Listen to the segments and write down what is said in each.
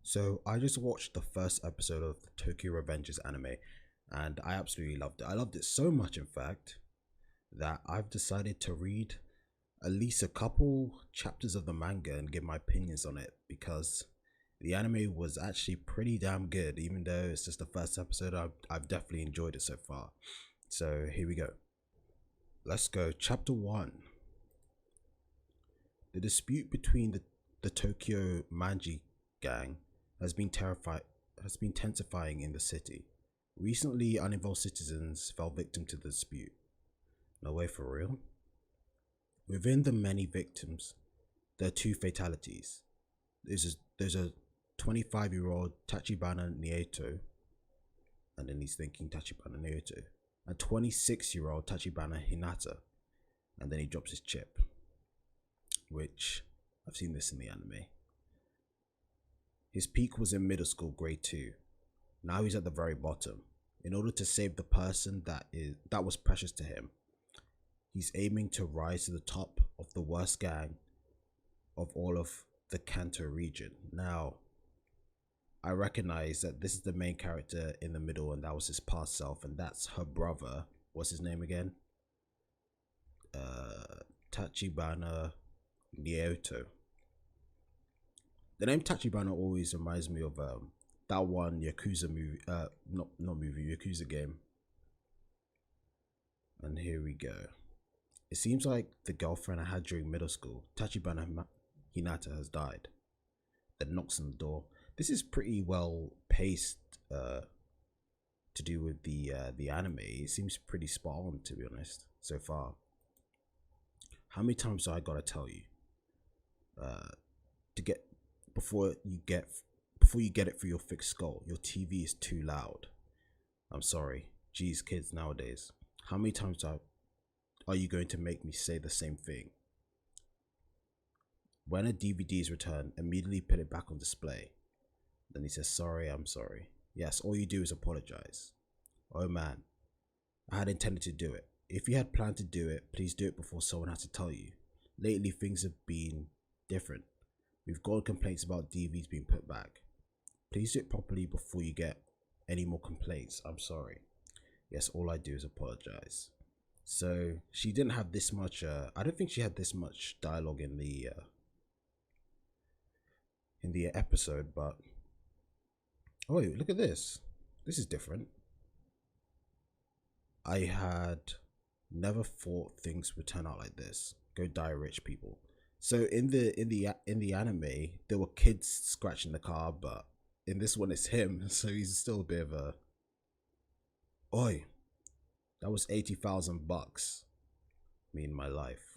So I just watched the first episode of the TokyoRevengers anime and I absolutely loved it. I loved it so much, in fact, that I've decided to read at least a couple chapters of the manga and give my opinions on it because the anime was actually pretty damn good. Even though it's just the first episode, I've definitely enjoyed it so far. So here we go. Let's go. Chapter 1. The dispute between the Tokyo Manji gang has been intensifying in the city. Recently, uninvolved citizens fell victim to the dispute. No way, for real? Within the many victims, there are two fatalities. There's a 25-year-old Tachibana Nieto, and then he's thinking Tachibana Nieto, and 26-year-old Tachibana Hinata, and then he drops his chip, which I've seen this in the anime. His peak was in middle school, grade 2. Now he's at the very bottom. In order to save the person that was precious to him, he's aiming to rise to the top of the worst gang of all of the Kanto region. Now, I recognize that this is the main character in the middle, and that was his past self, and that's her brother. What's his name again? Tachibana Nieto. The name Tachibana always reminds me of that one Yakuza movie, not movie, Yakuza game. And here we go. It seems like the girlfriend I had during middle school, Tachibana Hinata, has died. Then knocks on the door. This is pretty well paced to do with the anime. It seems pretty spot on, to be honest, so far. How many times do I gotta tell you? To get before you get it through your thick skull, your TV is too loud. I'm sorry, geez, kids nowadays. How many times are you going to make me say the same thing? When a DVD is returned, immediately put it back on display. Then he says, sorry, I'm sorry. Yes, all you do is apologize. Oh man, I had intended to do it. If you had planned to do it, please do it before someone has to tell you. Lately, things have been different. We've got complaints about DVDs being put back. Please do it properly before you get any more complaints. I'm sorry. Yes, all I do is apologize. So she didn't have this much, I don't think she had this much dialogue in the episode, but oh wait, look at this. This is different. I had never thought things would turn out like this. Go die, rich people. So in the anime, there were kids scratching the car, but in this one it's him. So he's still a bit of a. Oi, that was $80,000. Me in my life.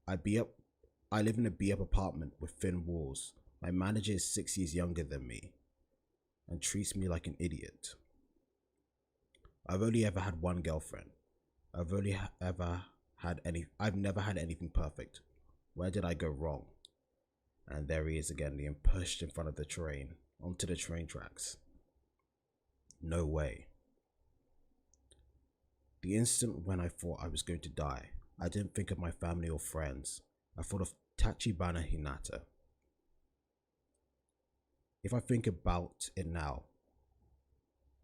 I live in a beat up apartment with thin walls. My manager is 6 years younger than me, and treats me like an idiot. I've only ever had one girlfriend. I've never had anything perfect. Where did I go wrong? And there he is again, being pushed in front of the train, onto the train tracks. No way. The instant when I thought I was going to die, I didn't think of my family or friends. I thought of Tachibana Hinata. If I think about it now,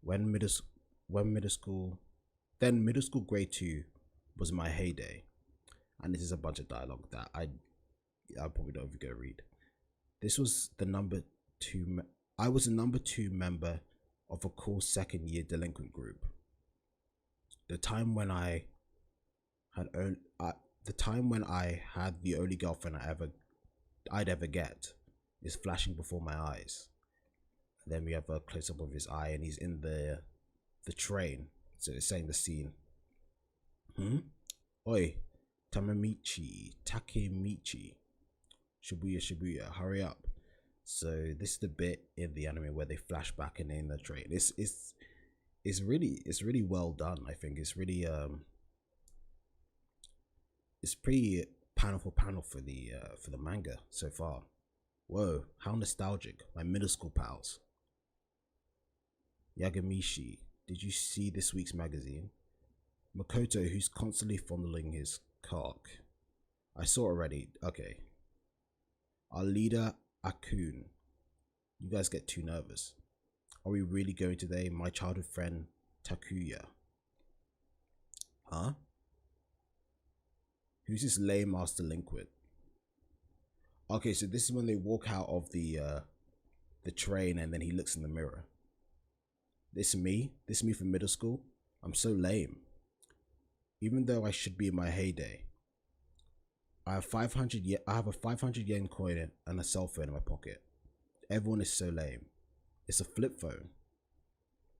middle school grade 2 was my heyday. And this is a bunch of dialogue that I probably don't even go read. This was the number 2. I was a number 2 member of a cool second year delinquent group. The time when I had the only girlfriend I'd ever get is flashing before my eyes. And then we have a close up of his eye, and he's in the train. So it's saying the scene. Oi, Takemichi, Shibuya, hurry up. So this is the bit in the anime where they flash back and in the train. It's really well done. I think it's really it's pretty panel for panel for the manga so far. Whoa, how nostalgic. My middle school pals. Yagamishi, did you see this week's magazine? Makoto, who's constantly fondling his cock. I saw already. Okay. Our leader, Akun. You guys get too nervous. Are we really going today? My childhood friend Takuya. Huh? Who's this lame ass delinquent? Okay, so this is when they walk out of the train and then he looks in the mirror. This me from middle school. I'm so lame. Even though I should be in my heyday. I have 500 yen. I have a 500 yen coin and a cell phone in my pocket. Everyone is so lame. It's a flip phone.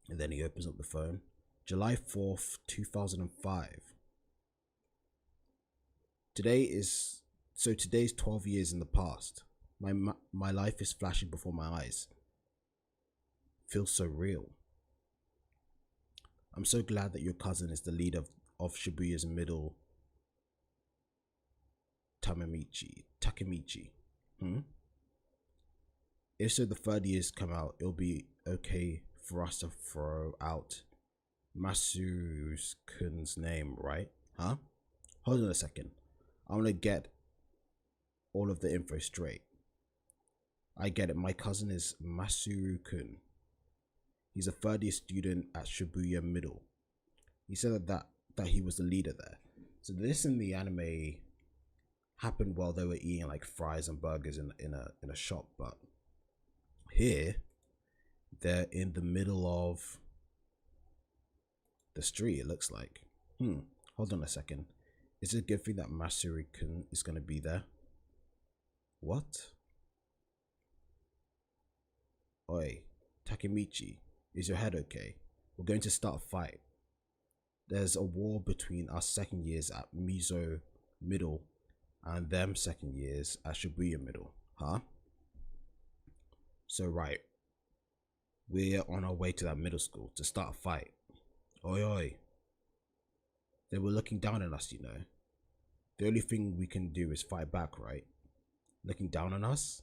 And then he opens up the phone. July 4th, 2005. Today's 12 years in the past. My life is flashing before my eyes. Feels so real. I'm so glad that your cousin is the leader of Shibuya's middle Takemichi. If so, the third years come out, it'll be okay for us to throw out Masuru's-kun's name, right? Huh? Hold on a second. I want to get all of the info straight. I get it. My cousin is Masuru-kun. He's a third year student at Shibuya Middle. He said that he was the leader there. So this in the anime happened while they were eating like fries and burgers in a shop, but here they're in the middle of the street, it looks like. Hold on a second. Is it a good thing that Masuru-kun is going to be there? What? Oi, Takemichi, is your head okay? We're going to start a fight. There's a war between us second years at Mizo Middle and them second years at Shibuya Middle, huh? So right, we're on our way to that middle school to start a fight. Oi oi. They were looking down on us, you know. The only thing we can do is fight back, right? Looking down on us?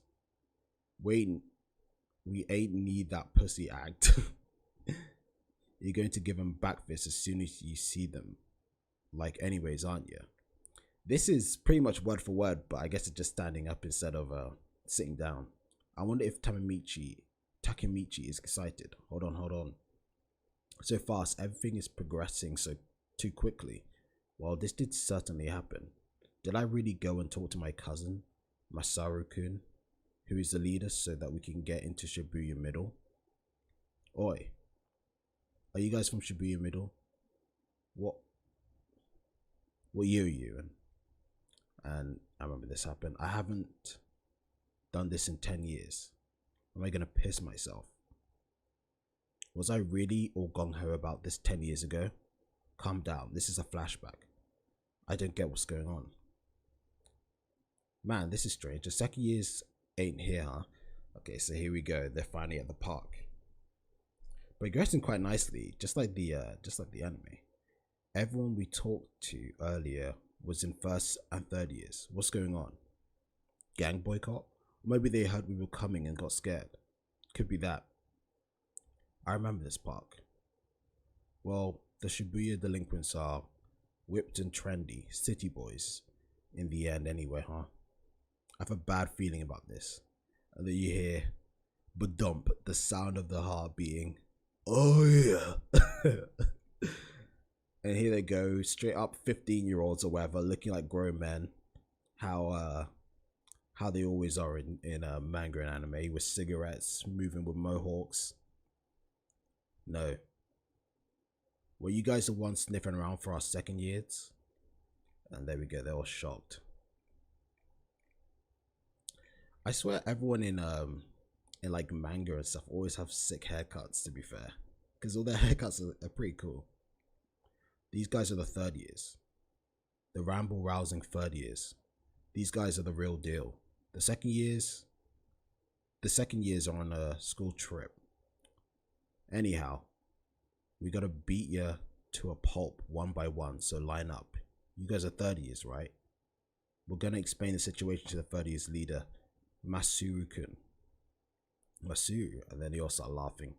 Wait, we ain't need that pussy act. You're going to give them back fists as soon as you see them. Like anyways, aren't you? This is pretty much word for word, but I guess it's just standing up instead of sitting down. I wonder if Takemichi is excited. Hold on. So fast, everything is progressing so too quickly. Well, this did certainly happen. Did I really go and talk to my cousin, Masaru-kun, who is the leader, so that we can get into Shibuya Middle? Oi, are you guys from Shibuya Middle? What year are you in? And I remember this happened. I haven't done this in 10 years. Am I gonna piss myself? Was I really all gung-ho about this 10 years ago? Calm down, this is a flashback. I don't get what's going on. Man, this is strange. The second years ain't here, huh? Okay, so here we go. They're finally at the park. Progressing quite nicely, just like the anime. Everyone we talked to earlier was in first and third years. What's going on? Gang boycott? Maybe they heard we were coming and got scared. Could be that. I remember this park. Well, the Shibuya delinquents are whipped and trendy city boys in the end anyway, huh? I have a bad feeling about this. And then you hear ba-dump, the sound of the heart beating. Oh yeah. And here they go, straight up 15-year-olds or whatever, looking like grown men. How they always are in manga and anime, with cigarettes, moving with mohawks. No. Were you guys the ones sniffing around for our second years? And there we go, they're all shocked. I swear everyone in like manga and stuff always have sick haircuts, to be fair. Because all their haircuts are pretty cool. These guys are the third years. The ramble rousing third years. These guys are the real deal. The second years are on a school trip. Anyhow, we gotta beat ya to a pulp one by one, so line up. You guys are third years, right? We're gonna explain the situation to the third years leader, Masuru-kun. Masuru, and then they all start laughing.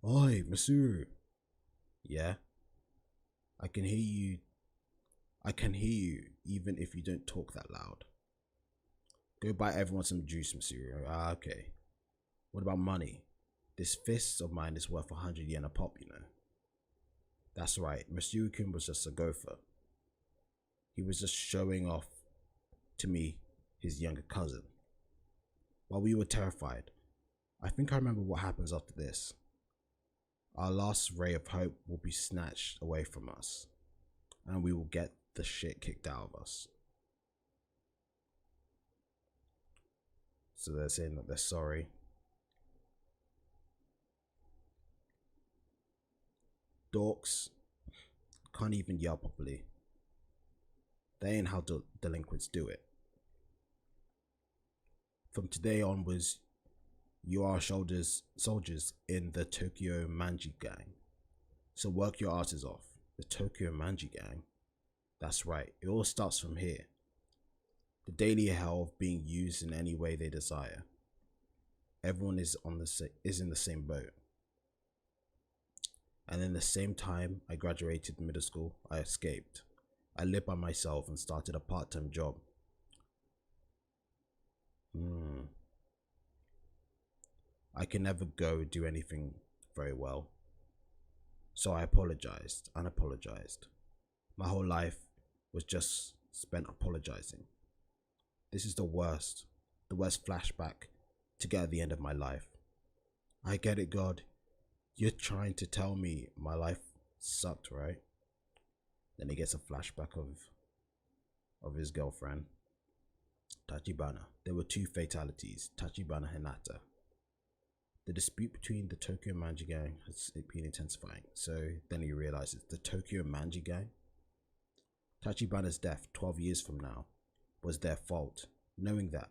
Oi, Masuru. Yeah? I can hear you even if you don't talk that loud. Go buy everyone some juice, Masuru. Ah, okay. What about money? This fist of mine is worth 100 yen a pop, you know. That's right, Matsuri-kun was just a gopher. He was just showing off to me his younger cousin. While we were terrified, I think I remember what happens after this. Our last ray of hope will be snatched away from us, and we will get the shit kicked out of us. So they're saying that they're sorry. Dorks can't even yell properly. They ain't how delinquents do it. From today onwards, you are soldiers in the TokyoRevengers gang. So work your asses off. The TokyoRevengers gang? That's right, it all starts from here. The daily hell of being used in any way they desire. Everyone is in the same boat. And in the same time I graduated middle school, I escaped. I lived by myself and started a part-time job. I can never go do anything very well. So I apologized and apologized. My whole life was just spent apologizing. This is the worst flashback to get at the end of my life. I get it, God. You're trying to tell me my life sucked, right? Then he gets a flashback of his girlfriend, Tachibana. There were 2 fatalities, Tachibana and Hinata. The dispute between the TokyoRevengers gang has been intensifying, so then he realizes the TokyoRevengers gang? Tachibana's death 12 years from now was their fault. Knowing that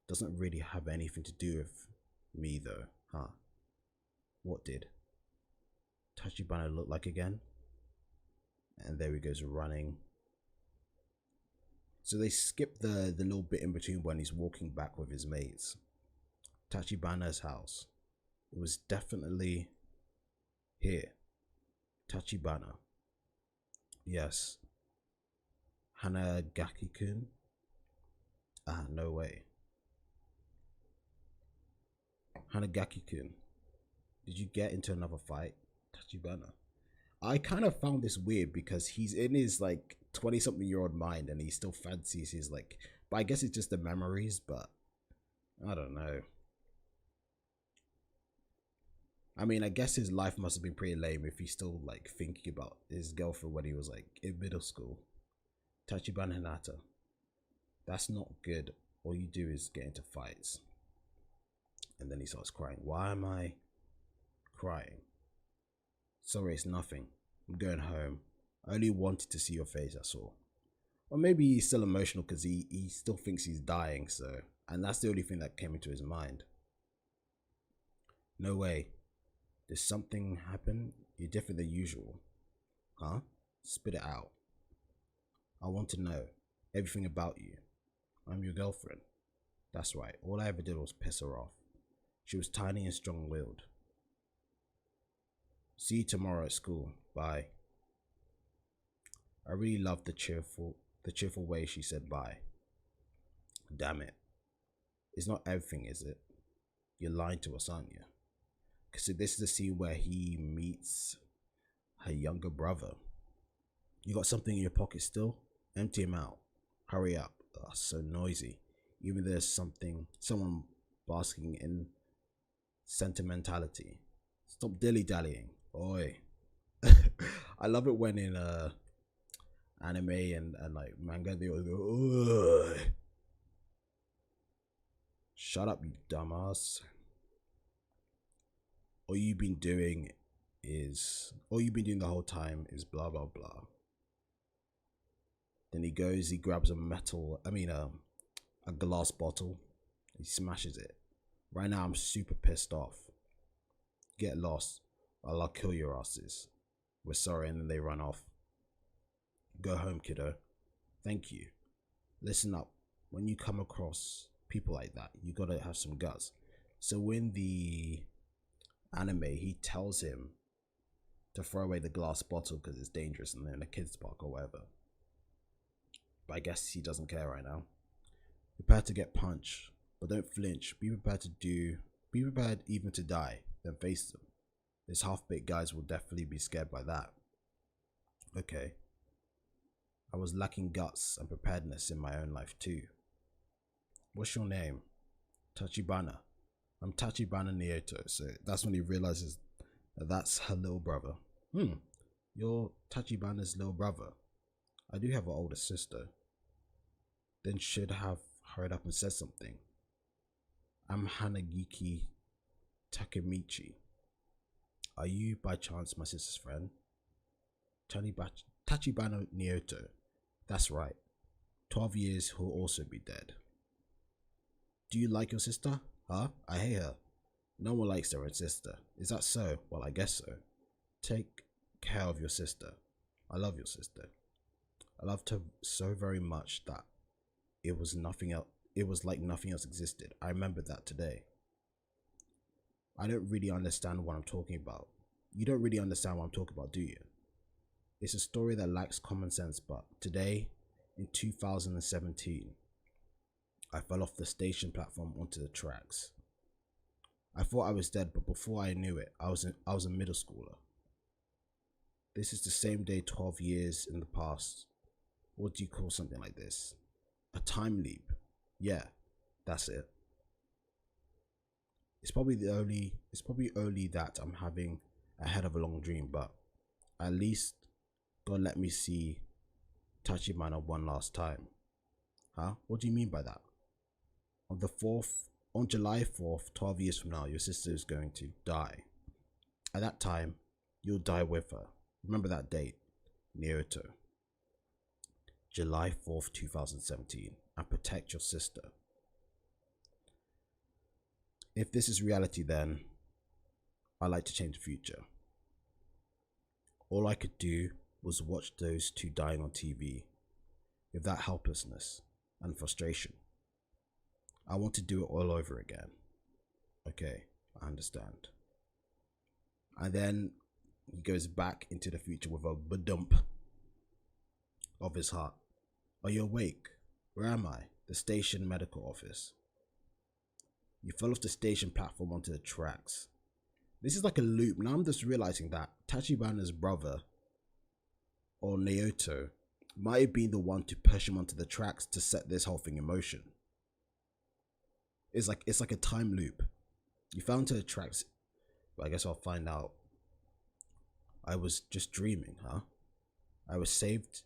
doesn't really have anything to do with me though, huh? What did Tachibana look like again? And there he goes running. So they skip the little bit in between when he's walking back with his mates. Tachibana's house. It was definitely here. Tachibana. Yes. Hanagaki-kun? Ah, no way. Hanagaki-kun, did you get into another fight? Tachibana. I kind of found this weird because he's in his like 20-something-year-old mind and he still fancies his like, but I guess it's just the memories, but I don't know. I mean, I guess his life must have been pretty lame if he's still like thinking about his girlfriend when he was like in middle school. Tachibana Hinata. That's not good. All you do is get into fights. And then he starts crying. Why am I crying? Sorry, it's nothing. I'm going home. I only wanted to see your face, that's all. Or maybe he's still emotional because he still thinks he's dying, so. And that's the only thing that came into his mind. No way. Did something happen? You're different than usual. Huh? Spit it out. I want to know everything about you. I'm your girlfriend. That's right. All I ever did was piss her off. She was tiny and strong-willed. See you tomorrow at school. Bye. I really loved the cheerful way she said bye. Damn it. It's not everything, is it? You're lying to us, aren't you? Because this is the scene where he meets her younger brother. You got something in your pocket still? Empty him out. Hurry up. Ugh, so noisy. Even there's someone basking in sentimentality. Stop dilly-dallying. Oi. I love it when in anime and like manga they all go, oi. Shut up, you dumbass. All you've been doing the whole time is blah blah blah. Then he grabs a glass bottle. He smashes it. Right now I'm super pissed off. Get lost, or I'll kill your asses. We're sorry, and then they run off. Go home, kiddo. Thank you. Listen up. When you come across people like that, you gotta have some guts. So in the anime, he tells him to throw away the glass bottle because it's dangerous and they're in a kids park or whatever. But I guess he doesn't care right now. Prepare to get punched, but don't flinch. Be be prepared even to die, then face them. These half-baked guys will definitely be scared by that. Okay. I was lacking guts and preparedness in my own life too. What's your name? Tachibana. I'm Tachibana Naoto. So that's when he realizes that that's her little brother. You're Tachibana's little brother. I do have an older sister. Then should have hurried up and said something. I'm Hanagiki Takemichi. Are you by chance my sister's friend? Tachibana Naoto. That's right. 12 years he'll also be dead. Do you like your sister? Huh? I hate her. No one likes their own sister. Is that so? Well, I guess so. Take care of your sister. I love your sister. I loved her so very much that it was nothing else. It was like nothing else existed. I remember that today. I don't really understand what I'm talking about. You don't really understand what I'm talking about, do you? It's a story that lacks common sense, but today, in 2017, I fell off the station platform onto the tracks. I thought I was dead, but before I knew it, I was a middle schooler. This is the same day 12 years in the past. What do you call something like this? A time leap. Yeah, that's it. It's probably only that I'm having a head of a long dream, but at least God let me see Tachibana one last time. Huh? What do you mean by that? On July 4th, 12 years from now, your sister is going to die. At that time, you'll die with her. Remember that date, Naoto. July 4th, 2017, and protect your sister. If this is reality, then I'd like to change the future. All I could do was watch those two dying on TV with that helplessness and frustration. I want to do it all over again. Okay, I understand. And then he goes back into the future with a badump of his heart. Are you awake? Where am I? The station medical office. You fell off the station platform onto the tracks. This is like a loop. Now I'm just realizing that Tachibana's brother, or Naoto, might have been the one to push him onto the tracks to set this whole thing in motion. It's like a time loop. You fell into the tracks, but I guess I'll find out. I was just dreaming, huh? I was saved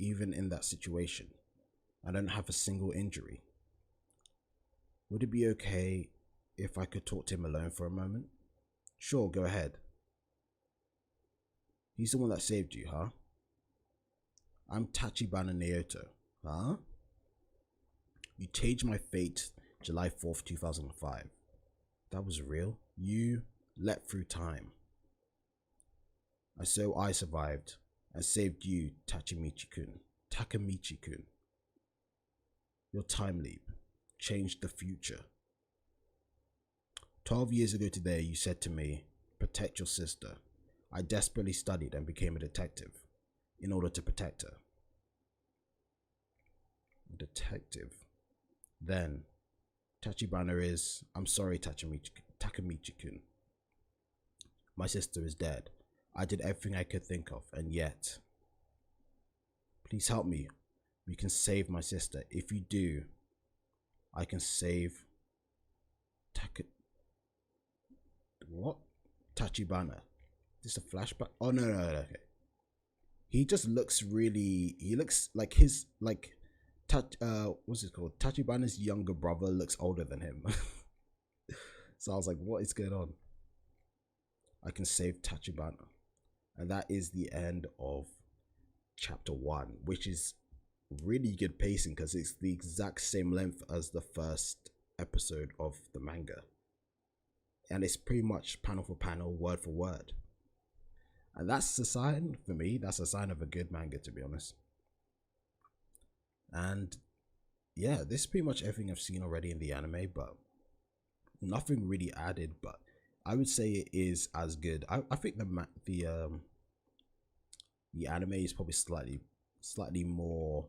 even in that situation. I don't have a single injury. Would it be okay if I could talk to him alone for a moment? Sure, go ahead. He's the one that saved you, huh? I'm Tachibana Naoto, huh? You changed my fate July 4th, 2005. That was real? You leapt through time. So I survived and saved you, Takemichi-kun. Your time leap changed the future. 12 years ago today, you said to me, protect your sister. I desperately studied and became a detective in order to protect her. Detective. Then, Tachibana is, I'm sorry, Takemichi-kun. My sister is dead. I did everything I could think of, and yet, please help me. We can save my sister. If you do, I can save what? Tachibana. Is this a flashback? Oh no, okay. He just looks really. He looks like his what's it called? Tachibana's younger brother looks older than him. So I was like, what is going on? I can save Tachibana. And that is the end of chapter 1, which is really good pacing because it's the exact same length as the first episode of the manga. And it's pretty much panel for panel, word for word. And that's a sign, for me, that's a sign of a good manga, to be honest. And yeah, this is pretty much everything I've seen already in the anime, but nothing really added, but I would say it is as good. I think the anime is probably slightly more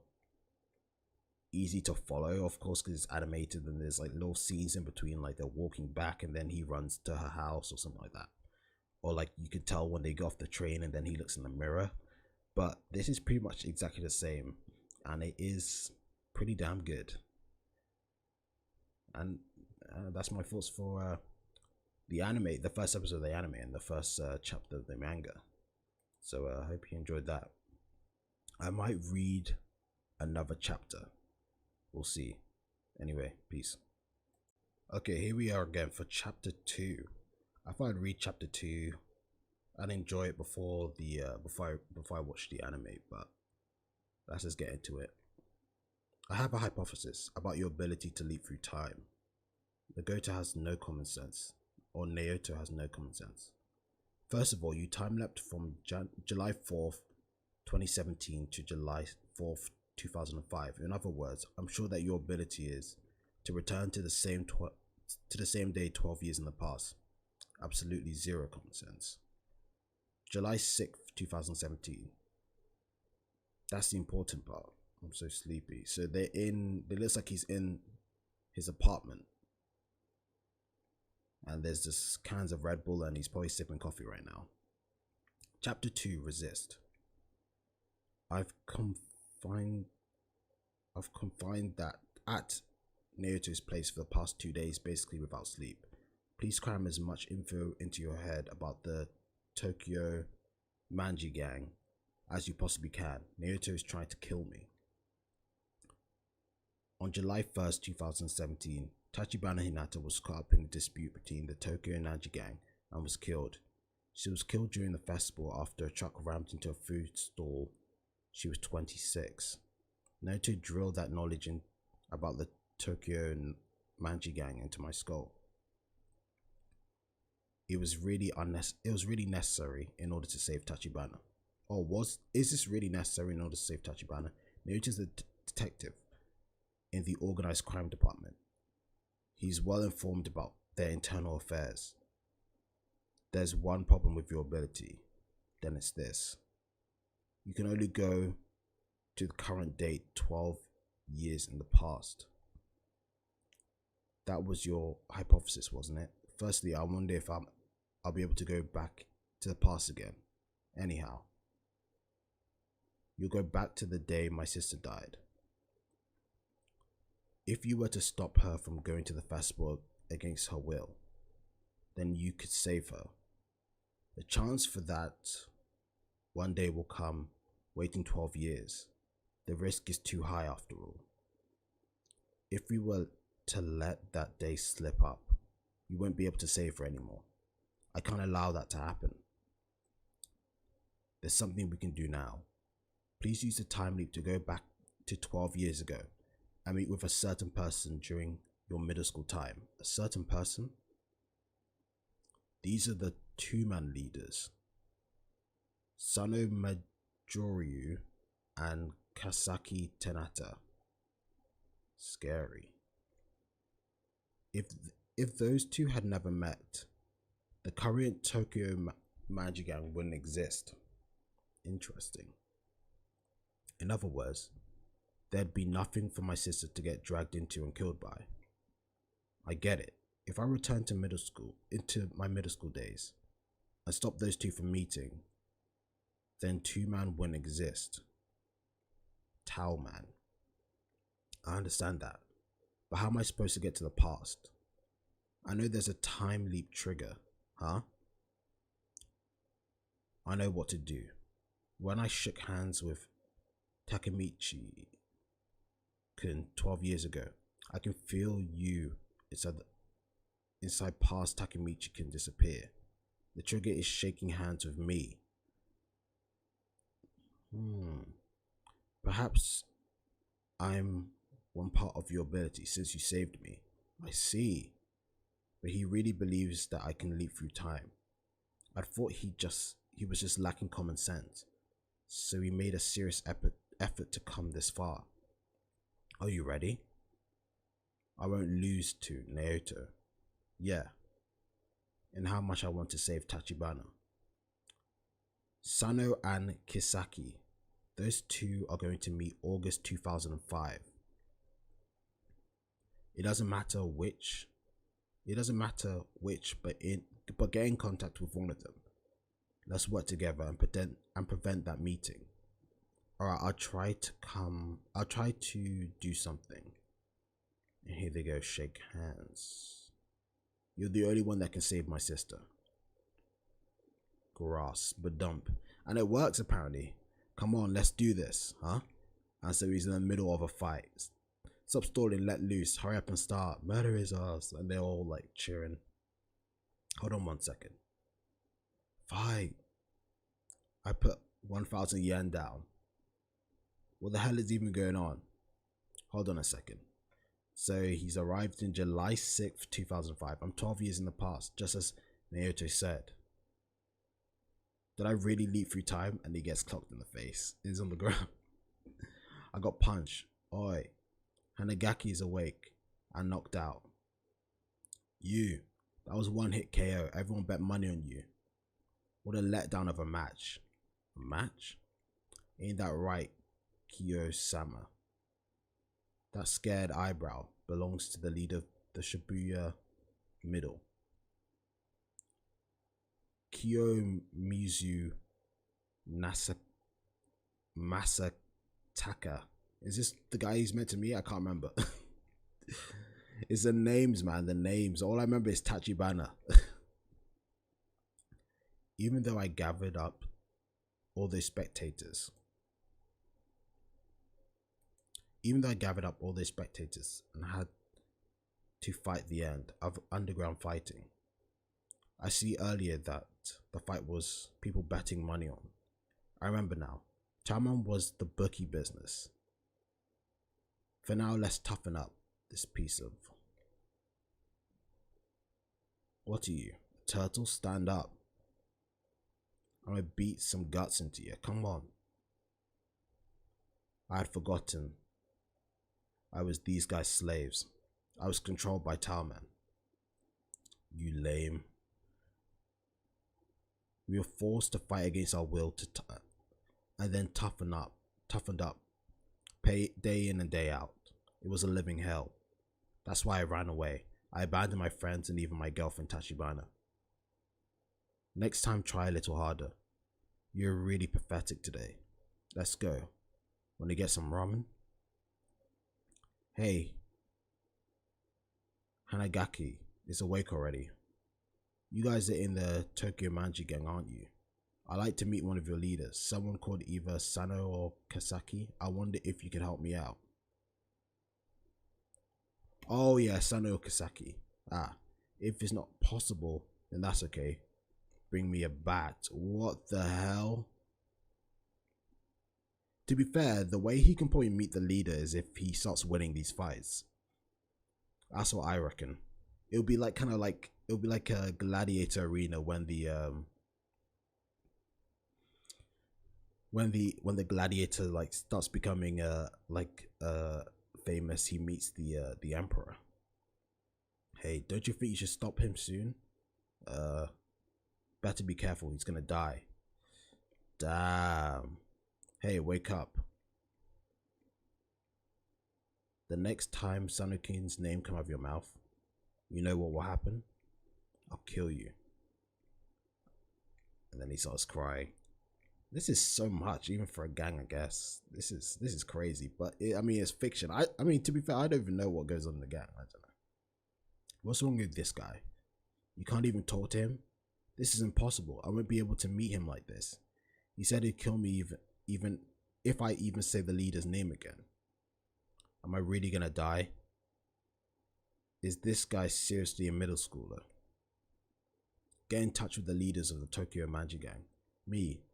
easy to follow, of course, because it's animated and there's like little scenes in between, like they're walking back and then he runs to her house or something like that. Or like you could tell when they get off the train and then he looks in the mirror. But this is pretty much exactly the same, and it is pretty damn good. And that's my thoughts for the anime, the first episode of the anime and the first chapter of the manga. So I hope you enjoyed that. I might read another chapter. We'll see. Anyway, peace. Okay, here we are again for chapter 2. I thought I'd read chapter 2 and enjoy it before the before I watch the anime, but let's just get into it. I have a hypothesis about your ability to leap through time. Nagoto has no common sense, or Naoto has no common sense. First of all, you time leapt from July 4th, 2017 to July 4th, 2005. In other words, I'm sure that your ability is to return to the same day 12 years in the past. Absolutely zero common sense. July 6th, 2017. That's the important part. I'm so sleepy. So it looks like he's in his apartment. And there's just cans of Red Bull and he's probably sipping coffee right now. Chapter 2, Resist. I've confined that at Naoto's place for the past 2 days, basically without sleep. Please cram as much info into your head about the TokyoRevengers gang as you possibly can. Naoto is trying to kill me. On July 1st, 2017, Tachibana Hinata was caught up in a dispute between the TokyoRevengers gang and was killed. She was killed during the festival after a truck rammed into a food stall. She was 26. Naoto drilled that knowledge about the TokyoRevengers gang into my skull. It was really necessary in order to save Tachibana. Is this really necessary in order to save Tachibana? Naoto is a detective in the organized crime department. He's well informed about their internal affairs. There's one problem with your ability, then it's this. You can only go to the current date 12 years in the past. That was your hypothesis, wasn't it? Firstly, I wonder if I'll be able to go back to the past again. Anyhow, you'll go back to the day my sister died. If you were to stop her from going to the festival against her will, then you could save her. The chance for that one day will come, waiting 12 years. The risk is too high after all. If we were to let that day slip up, you won't be able to save her anymore. I can't allow that to happen. There's something we can do now. Please use the time leap to go back to 12 years ago and meet with a certain person during your middle school time. A certain person? These are the two-man leaders, Sano Majoryu and Kasaki Tenata. Scary. If those two had never met, the current TokyoRevengers gang wouldn't exist. Interesting. In other words, there'd be nothing for my sister to get dragged into and killed by. I get it. If I return to into my middle school days, and stop those two from meeting, then two-man wouldn't exist. Tao man. I understand that. But how am I supposed to get to the past? I know there's a time leap trigger, huh? I know what to do. When I shook hands with Takemichi-kun 12 years ago, I can feel you inside past Takemichi-kun disappear. The trigger is shaking hands with me. Perhaps I'm one part of your ability since you saved me. I see. But he really believes that I can leap through time. I thought he was just lacking common sense. So he made a serious effort to come this far. Are you ready? I won't lose to Naoto. Yeah. And how much I want to save Tachibana. Sano and Kisaki. Those two are going to meet August 2005. It doesn't matter which. But get in contact with one of them. Let's work together and prevent that meeting. Alright, I'll try to do something. And here they go, shake hands. You're the only one that can save my sister. Grass, but dump. And it works apparently. Come on, let's do this, huh? And so he's in the middle of a fight. Stop stalling, let loose, hurry up and start. Murder is us. And they're all like cheering. Hold on 1 second. Fight. I put 1,000 yen down. What the hell is even going on? Hold on a second. So he's arrived in July 6th, 2005. I'm 12 years in the past, just as Naoto said. Did I really leap through time? And he gets clocked in the face. He's on the ground. I got punched. Oi. Hanagaki is awake and knocked out. You. That was one hit KO. Everyone bet money on you. What a letdown of a match. A match? Ain't that right, Kiyo-sama? That scared eyebrow belongs to the leader of the Shibuya Middle. Kiyomizu Masataka. Is this the guy he's meant to meet? I can't remember. It's the names, man. The names. All I remember is Tachibana. Even though I gathered up all those spectators. And had to fight the end of underground fighting. I see earlier that the fight was people betting money on. I remember now. Chairman was the bookie business. For now, let's toughen up this piece of... What are you? Turtle, stand up. I'm gonna beat some guts into you. Come on. I had forgotten. I was these guys' slaves. I was controlled by Towman. You lame. We were forced to fight against our will and then toughened up. Pay day in and day out. It was a living hell. That's why I ran away. I abandoned my friends and even my girlfriend Tachibana. Next time, try a little harder. You're really pathetic today. Let's go. Want to get some ramen? Hey. Hanagaki is awake already. You guys are in the TokyoRevengers gang, aren't you? I'd like to meet one of your leaders, someone called either Sano or Kasaki. I wonder if you could help me out. Oh yeah, Sano or Kasaki. If it's not possible, then that's okay. Bring me a bat. What the hell? To be fair, the way he can probably meet the leader is if he starts winning these fights. That's what I reckon. It'll be like it'll be like a gladiator arena when the gladiator like starts becoming famous. He meets the emperor. Hey, don't you think you should stop him soon? Better be careful, he's gonna die. Damn. Hey, wake up. The next time Sanukin's name come out of your mouth, you know what will happen? I'll kill you. And then he starts crying. This is so much, even for a gang, I guess. This is crazy, but I mean, it's fiction. I mean, to be fair, I don't even know what goes on in the gang. I don't know. What's wrong with this guy? You can't even talk to him? This is impossible. I won't be able to meet him like this. He said he'd kill me even if I even say the leader's name again. Am I really gonna die? Is this guy seriously a middle schooler? Get in touch with the leaders of the TokyoRevengers gang. Me,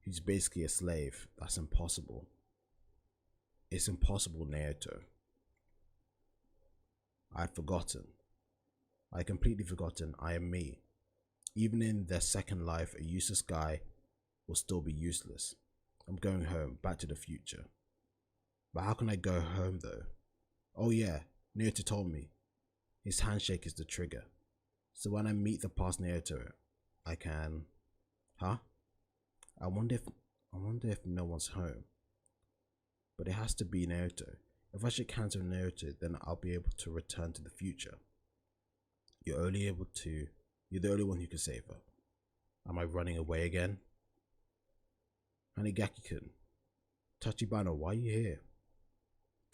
who's basically a slave. That's impossible. It's impossible, Naoto. I had forgotten. I completely forgotten I am me. Even in their second life, a useless guy will still be useless. I'm going home, back to the future. But how can I go home though? Oh yeah, Naoto told me. His handshake is the trigger. So when I meet the past Naoto, I can... Huh? I wonder if no one's home. But it has to be Naoto. If I shake hands with Naruto, then I'll be able to return to the future. You're the only one who can save her. Am I running away again? Hanigaki-kun. Tachibana, why are you here?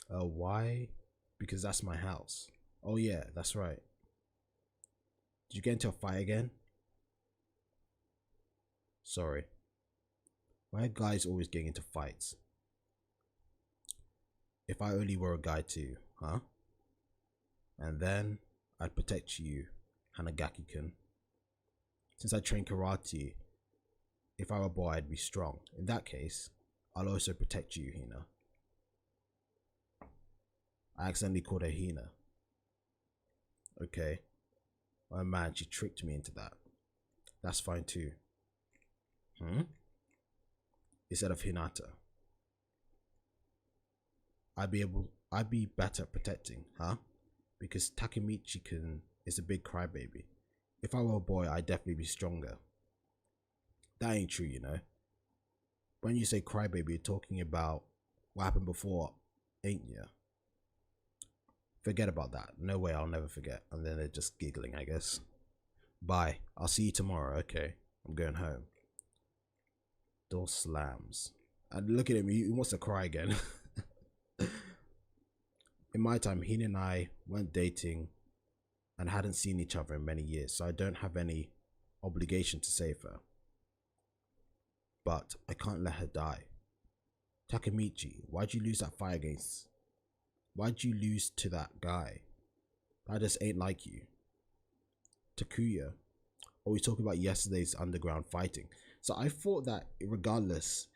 Why? Because that's my house. Oh yeah, that's right. Did you get into a fight again? Sorry. Why are guys always getting into fights? If I only were a guy too, huh? And then I'd protect you, Hanagaki-kun. Since I train karate, if I were a boy, I'd be strong. In that case, I'll also protect you, Hina. I accidentally called her Hina. Okay. Oh man, she tricked me into that. That's fine too. Instead of Hinata. I'd be better at protecting, huh? Because Takemichi-kun is a big crybaby. If I were a boy, I'd definitely be stronger. That ain't true, you know. When you say crybaby, you're talking about what happened before, ain't ya? Forget about that. No way, I'll never forget. And then they're just giggling, I guess. Bye. I'll see you tomorrow. Okay. I'm going home. Door slams. And look at him. He wants to cry again. In my time, Hina and I weren't dating and hadn't seen each other in many years, so I don't have any obligation to save her. But I can't let her die. Takemichi, why'd you lose that fight against? Why'd you lose to that guy? That just ain't like you. Takuya, are we talking about yesterday's underground fighting? So I thought that regardless,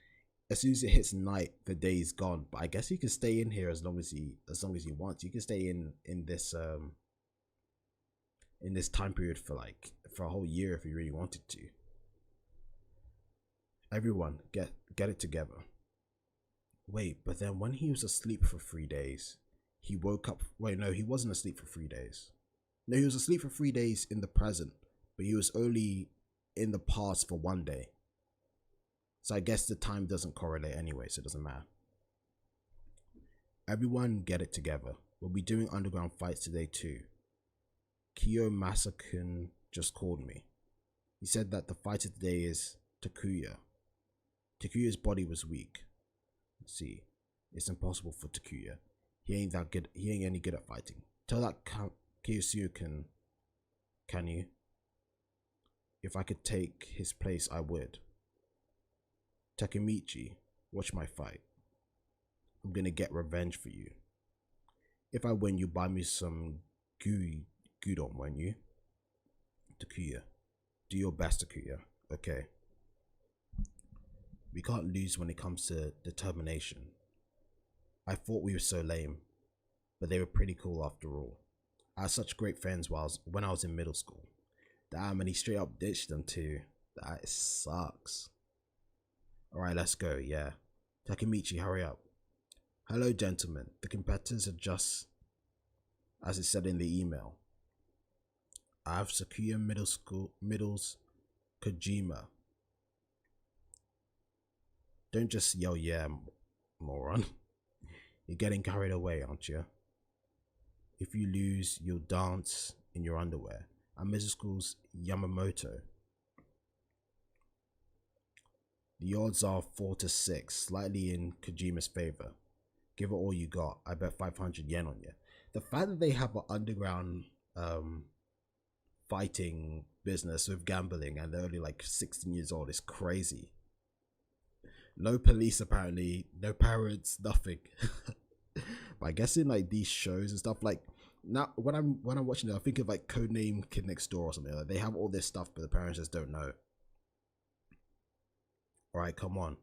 as soon as it hits night, the day is gone. But I guess he can stay in here as long as he wants. You can stay in this time period for a whole year if you really wanted to. Everyone, get it together. Wait, but then when he was asleep for 3 days, he woke up. Wait, no, he wasn't asleep for 3 days. No, he was asleep for 3 days in the present, but he was only in the past for 1 day. So I guess the time doesn't correlate anyway, so it doesn't matter. Everyone get it together. We'll be doing underground fights today too. Kiyomasa-kun just called me. He said that the fighter today is Takuya. Takuya's body was weak. Let's see. It's impossible for Takuya. He ain't that good. He ain't any good at fighting. Tell that Kiyosuke can you? If I could take his place, I would. Takemichi, watch my fight. I'm gonna get revenge for you. If I win, you buy me some gyudon, won't you? Takuya, do your best, Takuya. Okay. We can't lose when it comes to determination. I thought we were so lame, but they were pretty cool after all. I had such great friends when I was in middle school. Damn, and he straight up ditched them too. That sucks. Alright, let's go, yeah. Takemichi, hurry up. Hello, gentlemen. The competitors are just as it said in the email. I have Sakuya Middle's Kojima. Don't just yell yeah, moron. You're getting carried away, aren't you? If you lose, you'll dance in your underwear. I'm middle school's Yamamoto. The odds are 4-6, slightly in Kojima's favor. Give it all you got. I bet 500 yen on you. The fact that they have an underground fighting business with gambling and they're only like 16 years old is crazy. No police apparently, no parents, nothing. But I guess in like these shows and stuff, like now when I'm watching it, I think of like Codename Kid Next Door or something. Like they have all this stuff, but the parents just don't know. All right, come on.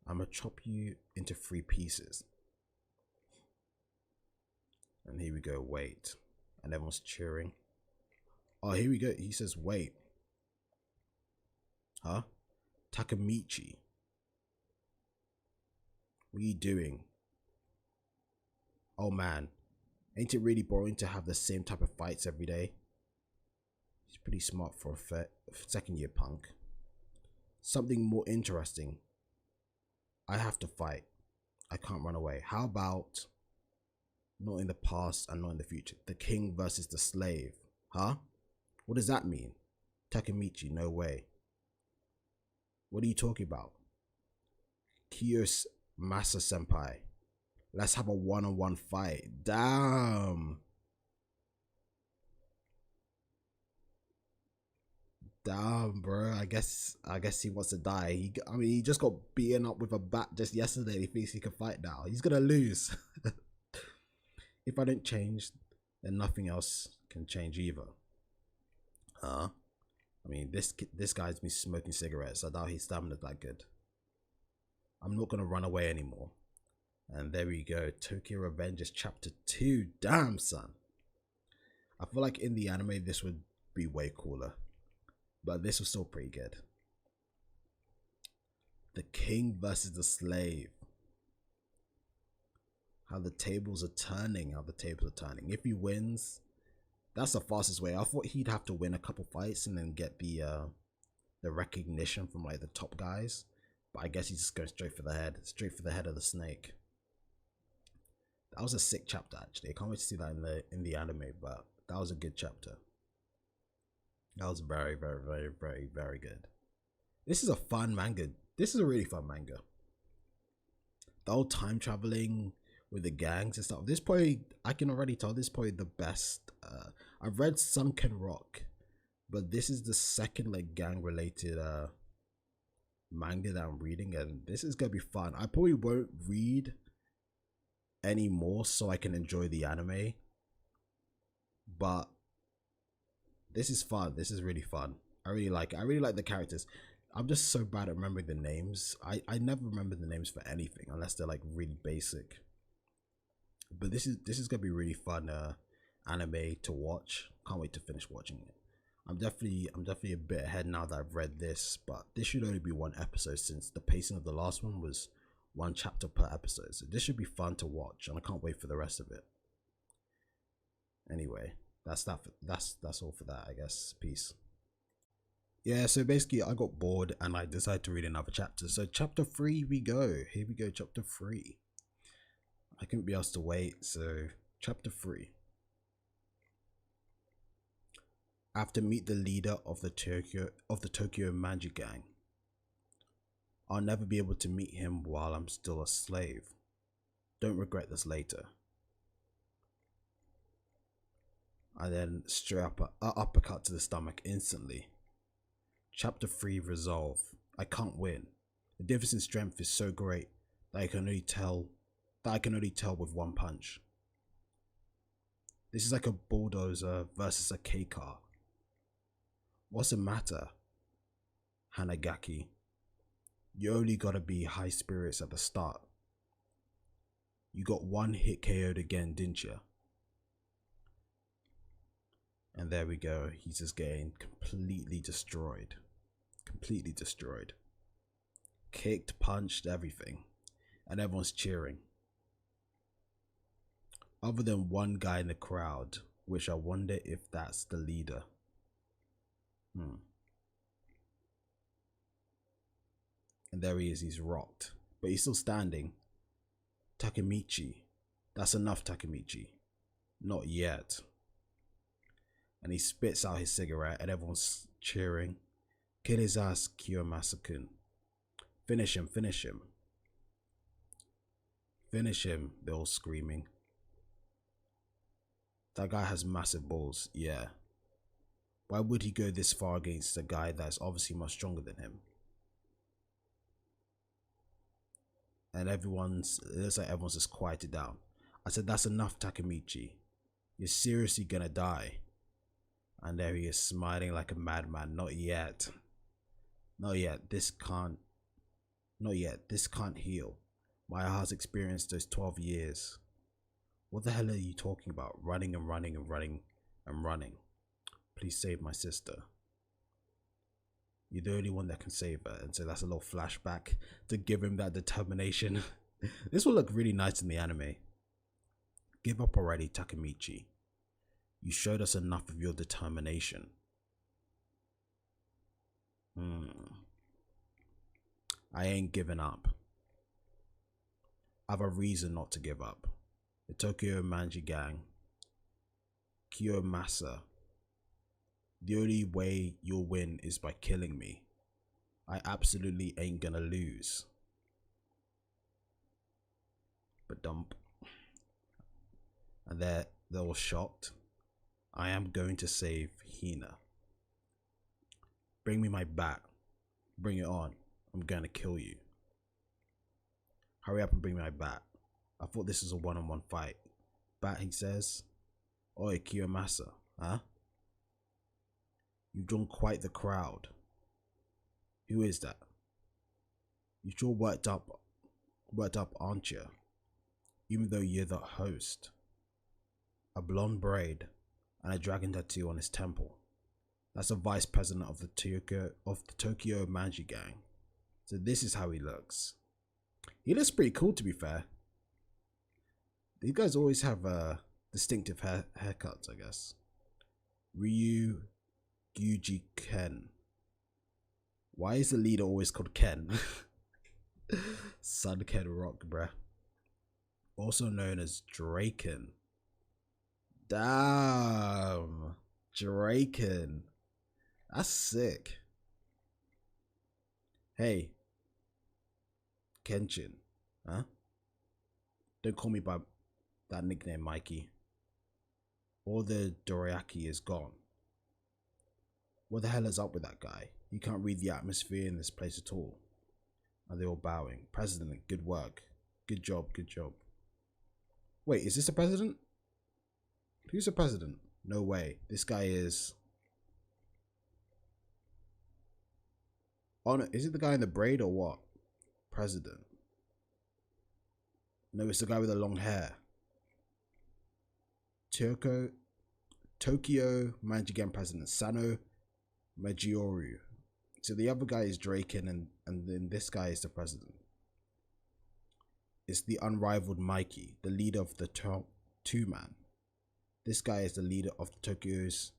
I'm gonna chop you into 3 pieces. And here we go. Wait, and everyone's cheering. Oh, here we go. He says, "Wait, huh? Takemichi, what are you doing? Oh man, ain't it really boring to have the same type of fights every day?" He's pretty smart for a second year punk. Something more interesting. I have to fight. I can't run away. How about Not in the past and not in the future. The king versus the slave. Huh? What does that mean? Takemichi, no way. What are you talking about? Kiyos Masa Senpai. Let's have a one-on-one fight. Damn. Damn, bro. I guess he wants to die. He just got beaten up with a bat just yesterday. He thinks he can fight now. He's gonna lose. If I don't change, then nothing else can change either. Huh? I mean, this guy's been smoking cigarettes. I doubt his stamina's that good. I'm not gonna run away anymore. And there we go. TokyoRevengers Chapter 2. Damn, son. I feel like in the anime this would be way cooler, but this was still pretty good. The king versus the slave. How the tables are turning. If he wins, that's the fastest way. I thought he'd have to win a couple fights and then get the recognition from like the top guys, but I guess he's just going straight for the head of the snake. That was a sick chapter, actually. I can't wait to see that in the anime, but that was a good chapter. That was very, very, very, very, very good. This is a fun manga. This is a really fun manga. The whole time traveling with the gangs and stuff. This probably, I can already tell, this is probably the best. I've read Sunken Rock, but this is the second like gang related manga that I'm reading, and this is gonna be fun. I probably won't read any more so I can enjoy the anime, but this is fun. This is really fun. I really like the characters. I'm just so bad at remembering the names. I never remember the names for anything unless they're like really basic. But this is gonna be really fun anime to watch. Can't wait to finish watching it. I'm definitely a bit ahead now that I've read this, but this should only be one episode since the pacing of the last one was one chapter per episode. So this should be fun to watch, and I can't wait for the rest of it. Anyway, that's all for that, I guess. Peace. Yeah, so basically I got bored and I decided to read another chapter. So chapter 3 we go. Here we go, chapter 3. I couldn't be asked to wait, so chapter 3. I have to meet the leader of the Tokyo Manji gang. I'll never be able to meet him while I'm still a slave. Don't regret this later. And then straight up uppercut to the stomach instantly. Chapter 3 Resolve. I can't win. The difference in strength is so great that I can only tell with one punch. This is like a bulldozer versus a K car. What's the matter, Hanagaki? You only gotta be high spirits at the start. You got one hit KO'd again, didn't you? And there we go. He's just getting completely destroyed. Completely destroyed. Kicked, punched, everything. And everyone's cheering. Other than one guy in the crowd, which I wonder if that's the leader. And there he is, he's rocked. But he's still standing. Takemichi. That's enough, Takemichi. Not yet. And he spits out his cigarette and everyone's cheering. Kill his ass, Kiyomasa-kun. Finish him, finish him. Finish him, they're all screaming. That guy has massive balls, yeah. Why would he go this far against a guy that's obviously much stronger than him? And it looks like everyone's just quieted down. I said, that's enough, Takemichi. You're seriously gonna die. And there he is, smiling like a madman. Not yet. Not yet. This can't heal. My heart's experienced those 12 years. What the hell are you talking about? Running and running and running and running. Please save my sister. You're the only one that can save her. And so that's a little flashback to give him that determination. This will look really nice in the anime. Give up already, Takemichi. You showed us enough of your determination. I ain't giving up. I have a reason not to give up. The Tokyo Manji Gang. Kiyomasa. The only way you'll win is by killing me. I absolutely ain't gonna lose. But dump. And they're all shocked. I am going to save Hina. Bring me my bat. Bring it on. I'm gonna kill you. Hurry up and bring me my bat. I thought this was a one-on-one fight. Bat, he says. Oi, Kiyomasa, huh? You've drawn quite the crowd. Who is that? You sure worked up, aren't you? Even though you're the host. A blonde braid and a dragon tattoo on his temple. That's a vice president of the Tokyo Manji Gang. So this is how he looks. He looks pretty cool, to be fair. These guys always have distinctive haircuts, I guess. Ryu Gyuji Ken. Why is the leader always called Ken? Sun Ken Rock, bruh. Also known as Draken. Damn. Draken. That's sick. Hey. Kenshin. Huh? Don't call me by that nickname, Mikey. All the dorayaki is gone. What the hell is up with that guy? You can't read the atmosphere in this place at all. Are they all bowing? President, good work. Good job, good job. Wait, is this the president? Who's the president? No way. This guy is... Oh no, is it the guy in the braid or what? President. No, it's the guy with the long hair. Tokyo Manji Gang President Sano Majioru. So the other guy is Draken and then this guy is the president. It's the unrivaled Mikey, the leader of the two-man. This guy is the leader of the Tokyo's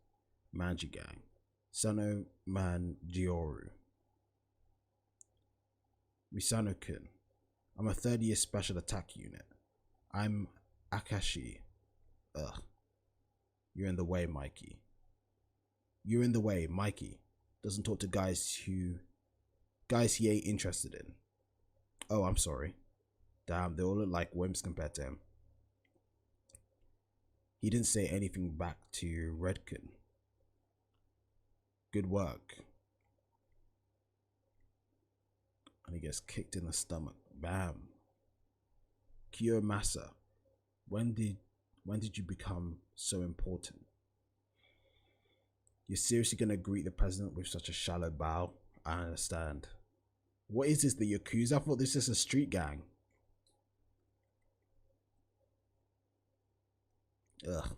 Manji Gang. Sano Majioru. Misano-kun. I'm a 3rd-year special attack unit. I'm Akashi. Ugh. You're in the way, Mikey. You're in the way, Mikey. Doesn't talk to guys he ain't interested in. Oh, I'm sorry. Damn, they all look like wimps compared to him. He didn't say anything back to Redkin. Good work. And he gets kicked in the stomach. Bam. Kiyomasa. When did you become so important? You're seriously gonna greet the president with such a shallow bow? I understand. What is this, the Yakuza? I thought this is a street gang. Ugh.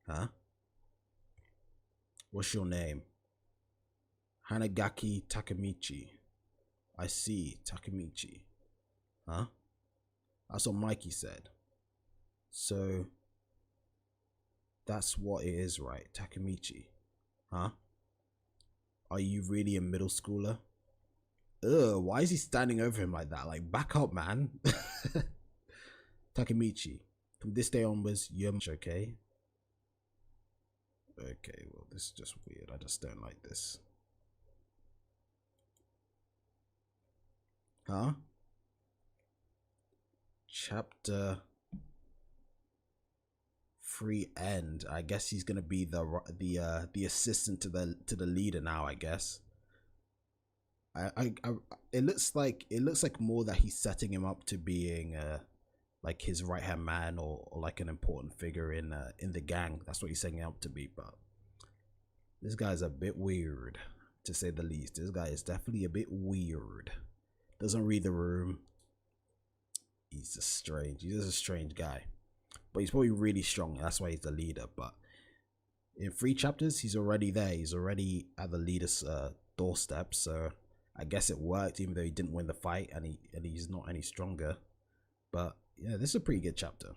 Huh? What's your name? Hanagaki Takemichi. I see, Takemichi. Huh? That's what Mikey said. So, that's what it is, right? Takemichi. Huh? Are you really a middle schooler? Ugh, why is he standing over him like that? Like, back up, man. Takemichi. From this day onwards, you're okay? Okay, well, this is just weird. I just don't like this. Huh? Chapter 3 end. I guess he's gonna be the assistant to the leader now, I guess. It looks like more that he's setting him up to being like his right hand man or like an important figure in the gang. That's what he's setting him up to be. But this guy's a bit weird, to say the least. This guy is definitely a bit weird. Doesn't read the room. He's just strange. He's just a strange guy. But he's probably really strong. That's why he's the leader. But in 3 chapters, he's already there. He's already at the leader's doorstep. So I guess it worked, even though he didn't win the fight and he's not any stronger. But yeah, this is a pretty good chapter.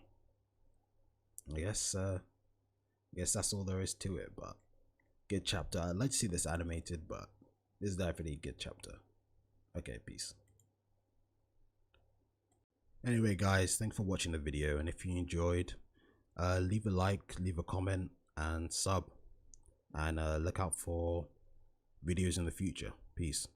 I guess that's all there is to it. But good chapter. I'd like to see this animated, but this is definitely a good chapter. Okay, peace. Anyway guys, thanks for watching the video, and if you enjoyed, leave a like, leave a comment and sub, and look out for videos in the future. Peace.